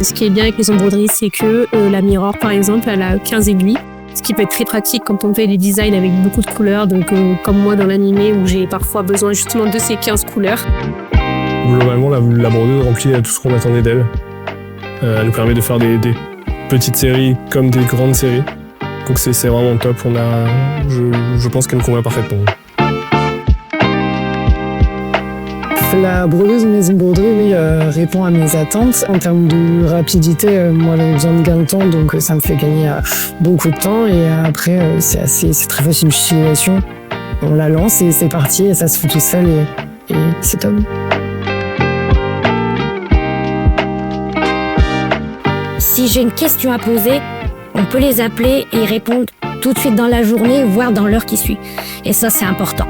Ce qui est bien avec les broderies, c'est que la Mirror, par exemple, elle a 15 aiguilles. Ce qui peut être très pratique quand on fait des designs avec beaucoup de couleurs. Donc, comme moi dans l'animé, où j'ai parfois besoin justement de ces 15 couleurs. Globalement, la brodeuse remplit tout ce qu'on attendait d'elle. Elle nous permet de faire des petites séries comme des grandes séries. Donc c'est vraiment top. Je pense qu'elle nous convient parfaitement. La brodeuse Maison Broderie répond à mes attentes. En termes de rapidité, moi j'ai besoin de gain de temps, donc ça me fait gagner beaucoup de temps. Et après, c'est très facile d'utilisation. On la lance et c'est parti, et ça se fait tout seul et c'est top. Si j'ai une question à poser, on peut les appeler et y répondre tout de suite dans la journée, voire dans l'heure qui suit. Et ça, c'est important.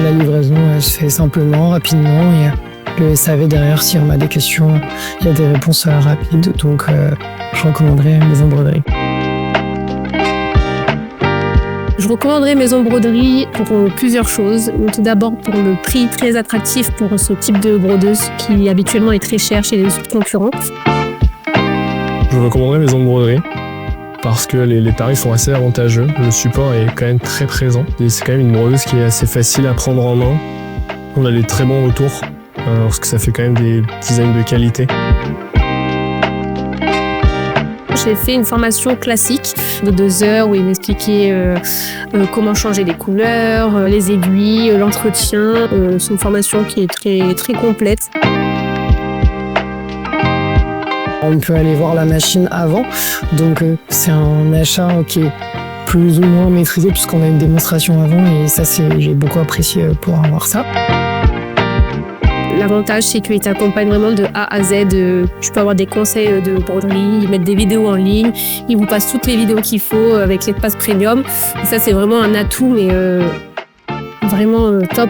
La livraison se fait simplement, rapidement, et le SAV derrière, si on a des questions, il y a des réponses rapides, donc je recommanderais Maison Broderie. Je recommanderais Maison Broderie pour plusieurs choses. Tout d'abord pour le prix très attractif pour ce type de brodeuse qui habituellement est très cher chez les autres concurrents. Je recommanderais Maison Broderie parce que les tarifs sont assez avantageux. Le support est quand même très présent. Et c'est quand même une brodeuse qui est assez facile à prendre en main. On a des très bons retours parce que ça fait quand même des designs de qualité. J'ai fait une formation classique de 2 heures où il m'expliquait comment changer les couleurs, les aiguilles, l'entretien. C'est une formation qui est très, très complète. On peut aller voir la machine avant, donc c'est un achat qui est plus ou moins maîtrisé puisqu'on a une démonstration avant et ça j'ai beaucoup apprécié pour avoir ça. L'avantage, c'est qu'ils t'accompagnent vraiment de A à Z. Tu peux avoir des conseils de broderie, ils mettent des vidéos en ligne, ils vous passent toutes les vidéos qu'il faut avec l'espace premium. Et ça, c'est vraiment un atout, mais vraiment top.